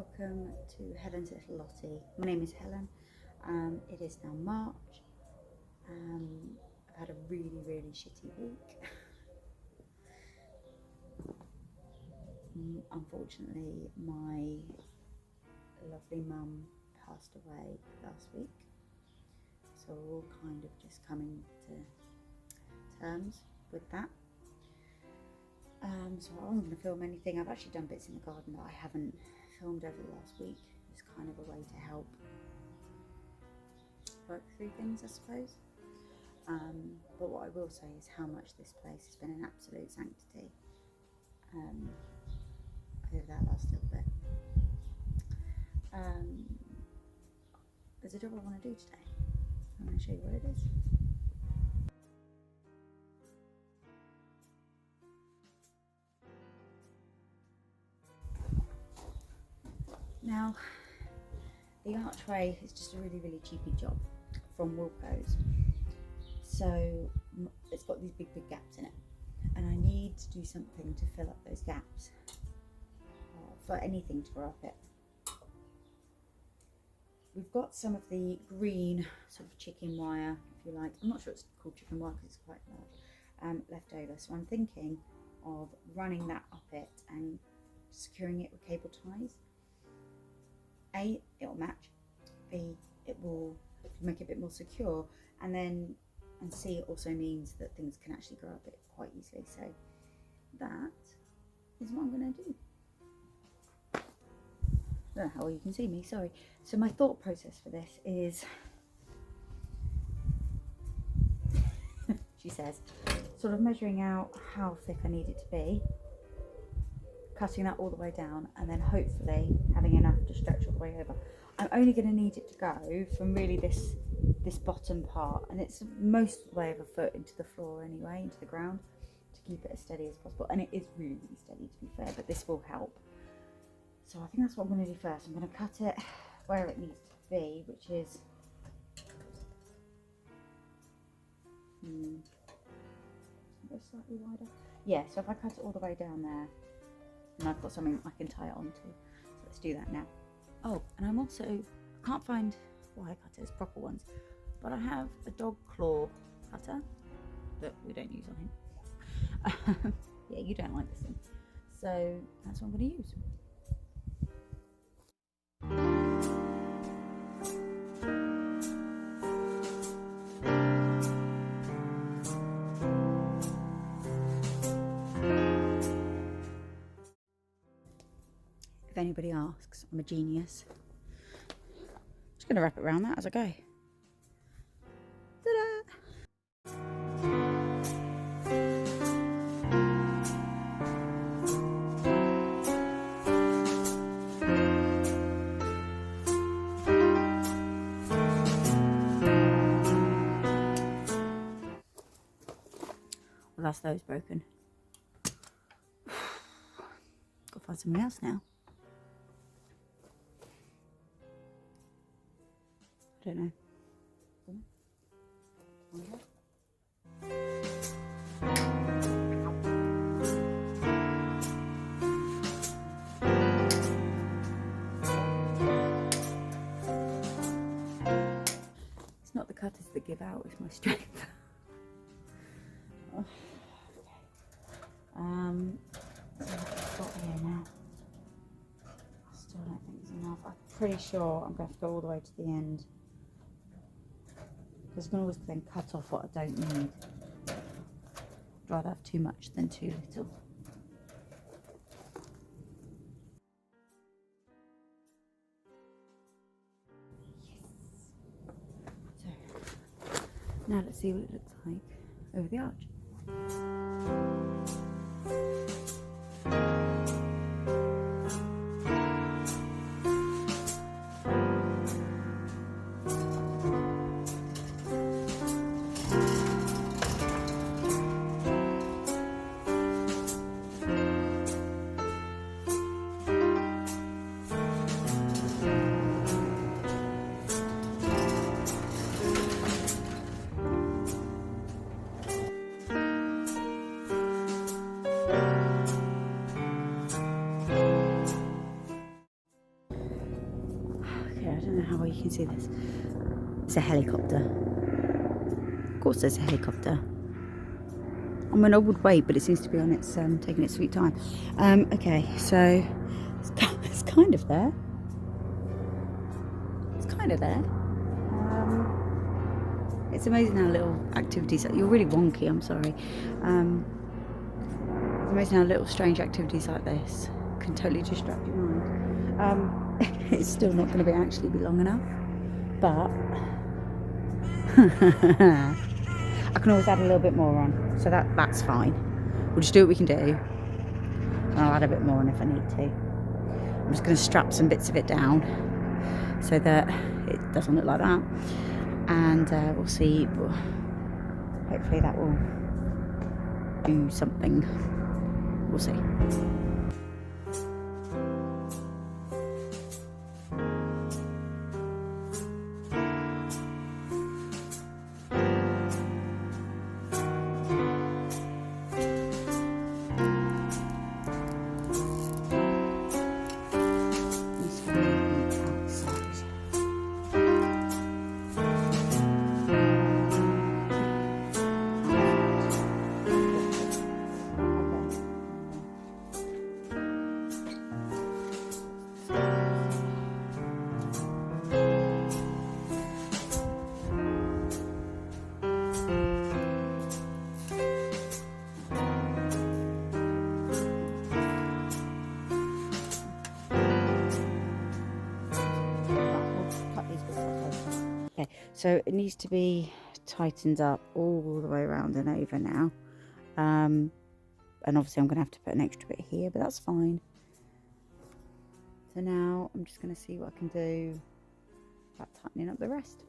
welcome to Helen's Little Lottie. My name is Helen. It is now March. I've had a really shitty week. Unfortunately, my lovely mum passed away last week, so we're all kind of just coming to terms with that. So I wasn't going to film anything. I've actually done bits in the garden that I haven't filmed over the last week. It's kind of a way to help work through things, I suppose. But what I will say is how much this place has been an absolute sanctity over that last little bit. There's a job I want to do today. I'm going to show you what it is. Now, the archway is just a really cheapy job from Wilco's. So it's got these big gaps in it, and I need to do something to fill up those gaps for anything to grow up it. We've got some of the green sort of chicken wire, if you like. I'm not sure it's called chicken wire because it's quite large, left over. So I'm thinking of running that up it and securing it with cable ties. A, it will match. B, it will make it a bit more secure, and C, it also means that things can actually grow up it quite easily. So that is what I'm going to do. I don't know how well you can see me, sorry. So my thought process for this is, she says, sort of measuring out how thick I need it to be, cutting that all the way down, and then hopefully having enough to stretch all the way over. I'm only going to need it to go from really this bottom part, and it's most of the way of a foot into the floor anyway, into the ground, to keep it as steady as possible. And it is really steady, to be fair, but this will help. So I think that's what I'm going to do first. I'm going to cut it where it needs to be, which is go slightly wider. Yeah, so if I cut it all the way down there, and I've got something I can tie it onto. So let's do that now. Oh, and I'm also, I can't find wire cutters, proper ones, but I have a dog claw cutter that we don't use on him. Yeah, you don't like this one. So that's what I'm going to use. If anybody asks, I'm a genius. I'm just going to wrap it around that as I go. Ta-da! Well, that's those broken. Got to find something else now. I don't know. It's not the cutters that give out, it's my strength. Oh, okay. What have I got here now? I still don't think there's enough. I'm pretty sure I'm going to have to go all the way to the end, because I can always then cut off what I don't need. I'd rather have too much than too little. Yes. So, now let's see what it looks like over the arch. you can see this. It's a helicopter. Of course there's a helicopter. I mean, I would wait, but it seems to be on its taking its sweet time. Okay, so it's kind of there. It's kind of there. It's amazing how little activities. You're really wonky. I'm sorry. It's amazing how little strange activities like this can totally distract your mind. It's still not going to actually be long enough, but I can always add a little bit more on, so that's fine. We'll just do what we can do, and I'll add a bit more on if I need to. I'm just going to strap some bits of it down so that it doesn't look like that, and we'll see. Hopefully that will do something. We'll see. Okay, so it needs to be tightened up all the way around and over now. And obviously I'm going to have to put an extra bit here, but that's fine. So now I'm just going to see what I can do about tightening up the rest.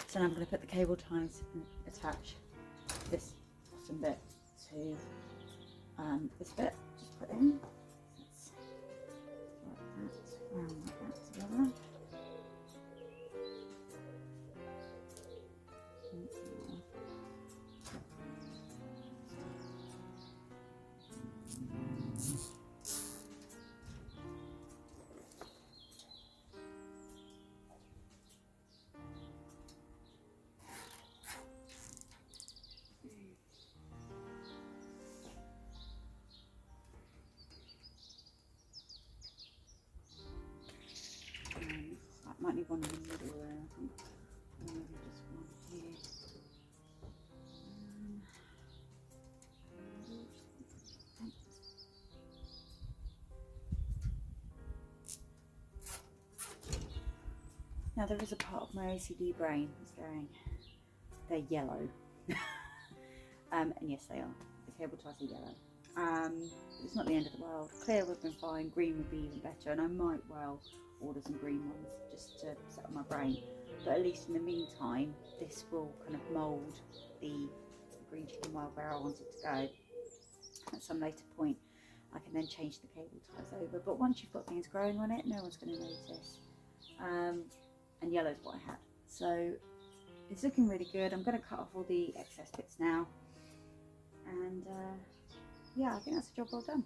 So now I'm going to put the cable ties and attach this bottom bit to this bit. Just put in. Let's like that, round like that together. Might need one in the middle there, I think. Or maybe just one here. Now there is a part of my OCD brain that's going, they're yellow. And yes they are. The cable ties are yellow. It's not the end of the world. Clear would have been fine, green would be even better, and I might well order some green ones just to set up my brain, but at least in the meantime this will kind of mould the green chicken well where I want it to go. At some later point I can then change the cable ties over, but once you've got things growing on it no one's going to notice. And yellow's what I had, so it's looking really good. I'm going to cut off all the excess bits now, and yeah, I think that's a job well done.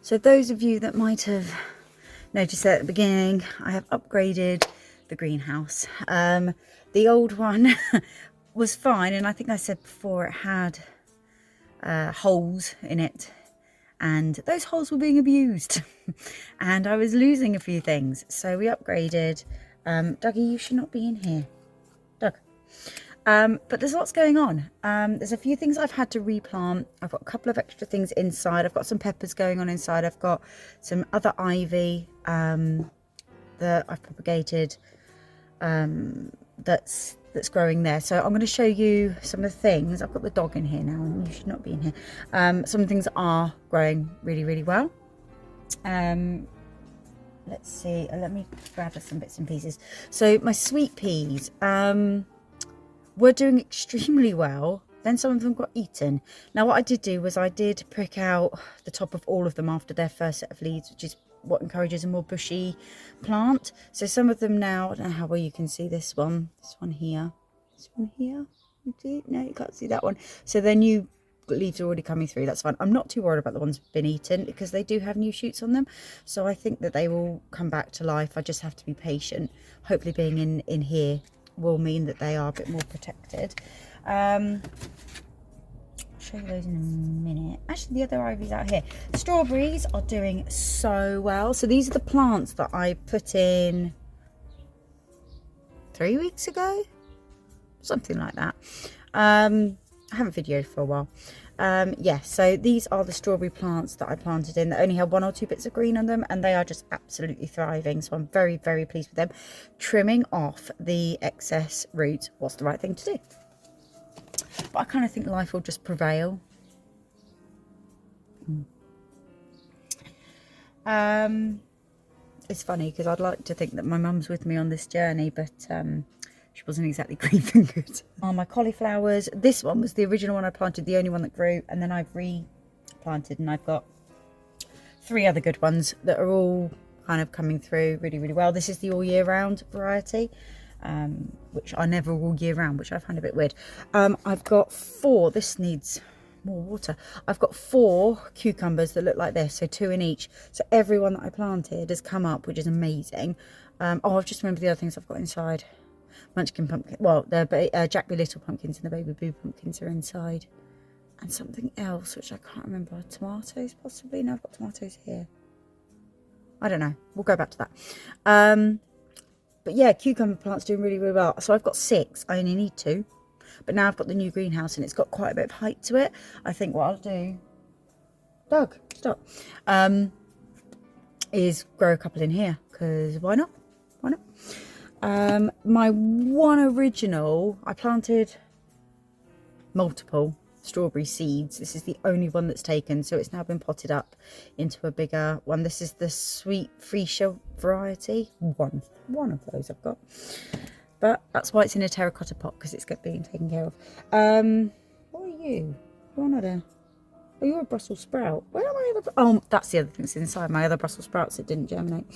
So those of you that might have noticed that at the beginning, I have upgraded the greenhouse. The old one was fine, and I think I said before it had holes in it, and those holes were being abused and I was losing a few things, so we upgraded. Dougie, you should not be in here, Doug. But there's lots going on. There's a few things I've had to replant. I've got a couple of extra things inside. I've got some peppers going on inside. I've got some other ivy that I've propagated that's growing there. So I'm going to show you some of the things. I've got the dog in here now, and you should not be in here. Some things are growing really, really well. Let's see. Let me grab some bits and pieces. So my sweet peas. Were doing extremely well, then some of them got eaten. Now what I did do was I did prick out the top of all of them after their first set of leaves, which is what encourages a more bushy plant. So some of them now, I don't know how well you can see this one here, no, you can't see that one. So their new leaves are already coming through. That's fine. I'm not too worried about the ones that have been eaten because they do have new shoots on them, so I think that they will come back to life. I just have to be patient. Hopefully being in here will mean that they are a bit more protected. I'll show you those in a minute. Actually, the other ivy's out here. Strawberries are doing so well. So these are the plants that I put in 3 weeks ago, something like that. I haven't videoed for a while. Yeah, so these are the strawberry plants that I planted in that only have 1 or 2 bits of green on them, and they are just absolutely thriving. So I'm very, very pleased with them. Trimming off the excess roots was the right thing to do. But I kind of think life will just prevail. It's funny because I'd like to think that my mum's with me on this journey, but she wasn't exactly green-fingered. My cauliflowers, this one was the original one I planted, the only one that grew, and then I've replanted, and I've got 3 other good ones that are all kind of coming through really, really well. This is the all year round variety, which are never all year round, which I find a bit weird. I've got 4, this needs more water. I've got 4 cucumbers that look like this, so 2 in each. So every one that I planted has come up, which is amazing. Oh, I've just remembered the other things I've got inside. Munchkin pumpkin, well, the Jack B. Little pumpkins and the Baby Boo pumpkins are inside, and something else which I can't remember. Tomatoes possibly. No, I've got tomatoes here. I don't know, we'll go back to that. But yeah, cucumber plants doing really, really well. So I've got 6. I only need 2, but now I've got the new greenhouse and it's got quite a bit of height to it. I think what I'll do, Doug, stop, is grow a couple in here, because why not? My one original, I planted multiple strawberry seeds. This is the only one that's taken, so it's now been potted up into a bigger one. This is the sweet freesia variety. One of those I've got, but that's why it's in a terracotta pot, because it's being taken care of. What are you? You're not a... Oh, you're a Brussels sprout. Where are my other... Oh, that's the other thing that's inside. My other Brussels sprouts that didn't germinate.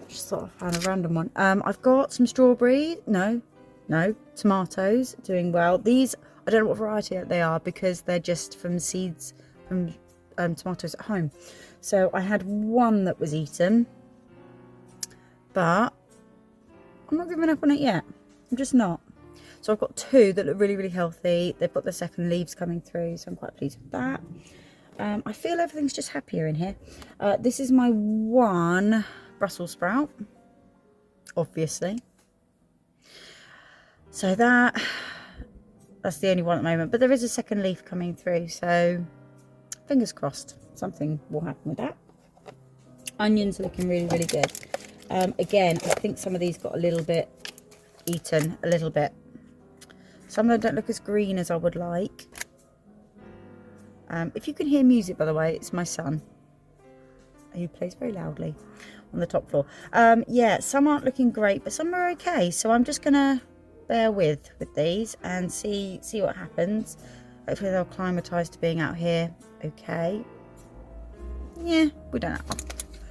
Just thought I found a random one. I've got some strawberry, no, tomatoes doing well. These, I don't know what variety they are, because they're just from seeds from tomatoes at home. So I had 1 that was eaten, but I'm not giving up on it yet. I'm just not. So I've got 2 that look really, really healthy. They've got their second leaves coming through, so I'm quite pleased with that. I feel everything's just happier in here. This is my 1 Brussels sprout, obviously. So that's the only one at the moment, but there is a second leaf coming through, so fingers crossed something will happen with that. Onions are looking really, really good. Again, I think some of these got a little bit eaten, a little bit. Some of them don't look as green as I would like. If you can hear music, by the way, it's my son, who plays very loudly on the top floor. Yeah, some aren't looking great, but some are okay. So I'm just gonna bear with these and see what happens. Hopefully they'll acclimatise to being out here. Okay. Yeah, we don't know.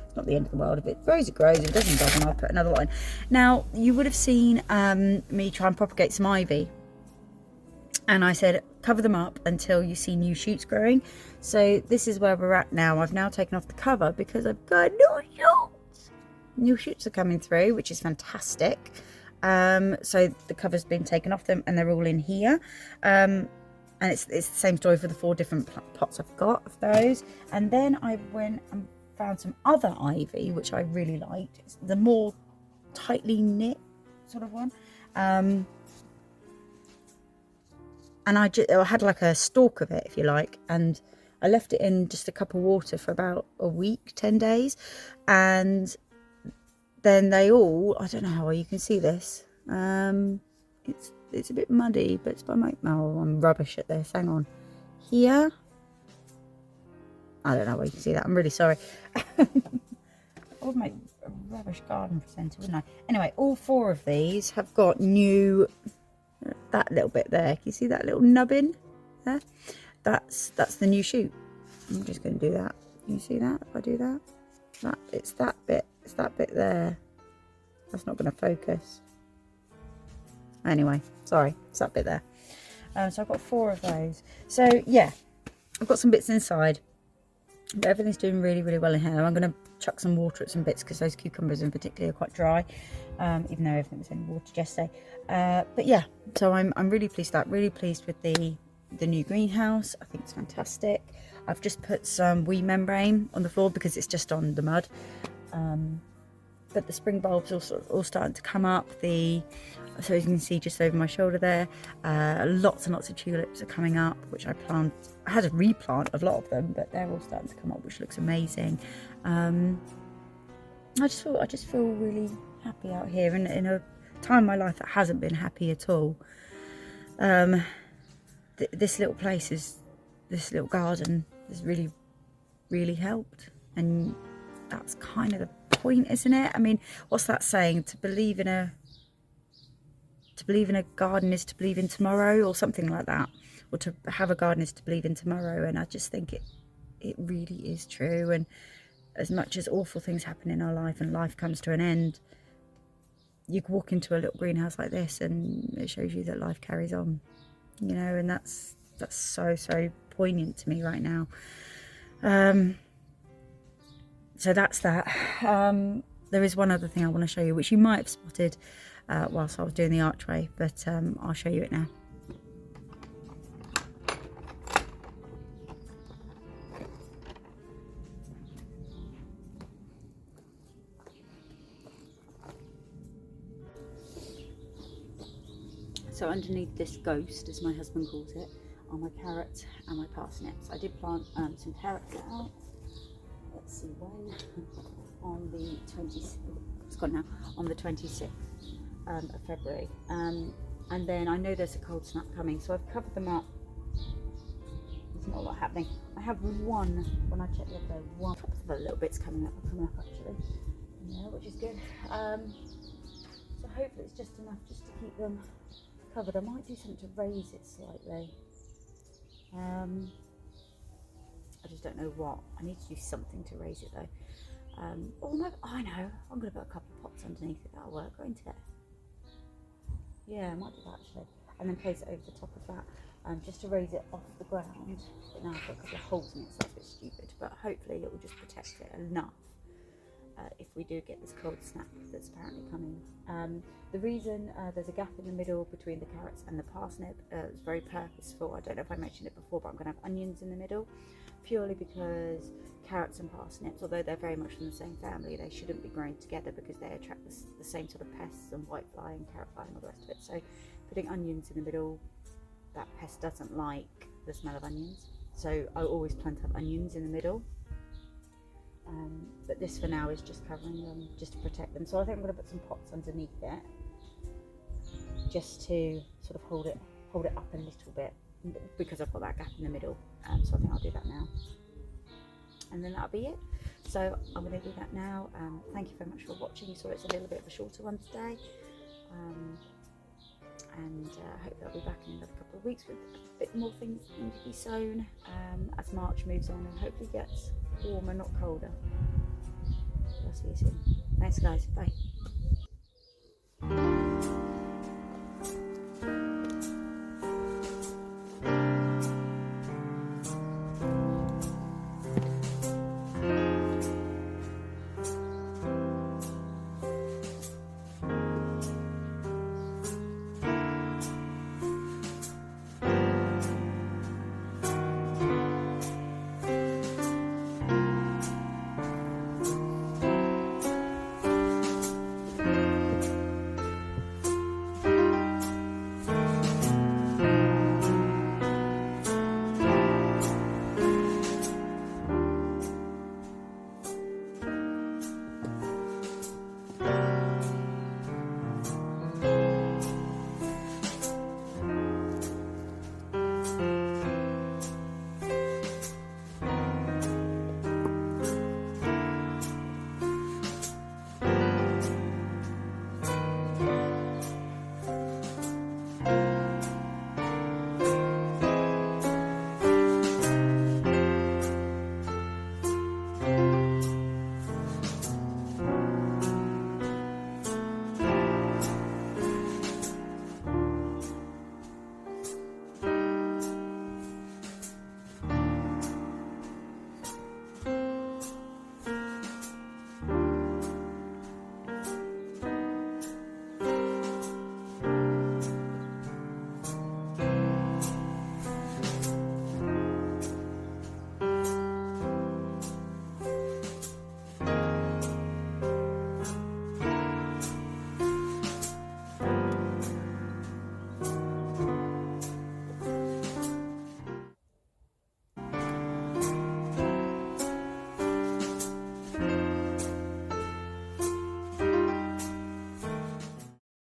It's not the end of the world. If it grows, it grows. If it doesn't, doesn't. I'll put another line. Now, you would have seen me try and propagate some ivy. And I said, cover them up until you see new shoots growing. So this is where we're at now. I've now taken off the cover because I've got new shoots. New shoots are coming through, which is fantastic. So the cover's been taken off them and they're all in here. And it's the same story for the 4 different pots I've got of those. And then I went and found some other ivy, which I really liked. It's the more tightly knit sort of one. And I had like a stalk of it, if you like, and I left it in just a cup of water for about a week, 10 days. And then they all, I don't know how well you can see this. It's a bit muddy, but it's by my, oh, I'm rubbish at this. Hang on. Here. I don't know where you can see that. I'm really sorry. I would make a rubbish garden presenter, wouldn't I? Anyway, all 4 of these have got new... that little bit there, can you see that little nubbin there? That's the new shoot. I'm just going to do that. Can you see that if I do that? It's that bit there. That's not going to focus. Anyway, sorry, it's that bit there. So I've got 4 of those. So yeah, I've got some bits inside, but everything's doing really, really well in here. I'm going to chuck some water at some bits because those cucumbers in particular are quite dry, even though everything was only watered yesterday. But yeah, so I'm really pleased with that. Really pleased with the new greenhouse. I think it's fantastic. I've just put some wee membrane on the floor because it's just on the mud. But the spring bulbs all starting to come up. So as you can see just over my shoulder there, lots and lots of tulips are coming up, which I had to replant a lot of them, but they're all starting to come up, which looks amazing. I just feel really happy out here, and in a time in my life that hasn't been happy at all. This little place this little garden has really, really helped, and that's kind of the point, isn't it? I mean, what's that saying? To believe in a garden is to believe in tomorrow, or something like that. Or to have a garden is to believe in tomorrow. And I just think it really is true. And as much as awful things happen in our life and life comes to an end, you can walk into a little greenhouse like this and it shows you that life carries on, you know, and that's so poignant to me right now. So that's that. There is one other thing I want to show you, which you might have spotted whilst I was doing the archway, but I'll show you it now. So underneath this ghost, as my husband calls it, are my carrots and my parsnips. I did plant some carrots out. Let's see when. On the 26th. It's gone now. On the 26th of February. And then I know there's a cold snap coming, so I've covered them up. There's not a lot happening. I have one, when I checked the other day, one couple of little bits coming up actually. Yeah, which is good. So hopefully it's just enough just to keep them covered. I might do something to raise it slightly. I just don't know what. I need to do something to raise it though. Oh no, I know. I'm going to put a couple of pots underneath it. That'll work, won't it? Yeah, I might do that actually. And then place it over the top of that, just to raise it off the ground. But now I've got a couple of holes in it, so that's a bit stupid. But hopefully it will just protect it enough if we do get this cold snap that's apparently coming. The reason there's a gap in the middle between the carrots and the parsnip is very purposeful. I don't know if I mentioned it before, but I'm going to have onions in the middle, purely because carrots and parsnips, although they're very much from the same family, they shouldn't be growing together because they attract the same sort of pests and whitefly and carrot fly and all the rest of it. So putting onions in the middle, that pest doesn't like the smell of onions, so I always plan to have onions in the middle. But this for now is just covering them, just to protect them. So I think I'm going to put some pots underneath it, just to sort of hold it up a little bit, because I've got that gap in the middle. So I think I'll do that now, and then that'll be it. So I'm going to do that now. Thank you very much for watching. You saw it's a little bit of a shorter one today, and hopefully I'll be back in another couple of weeks with a bit more things that need to be sown as March moves on and hopefully gets warmer, not colder. I'll see you soon. Thanks guys, bye.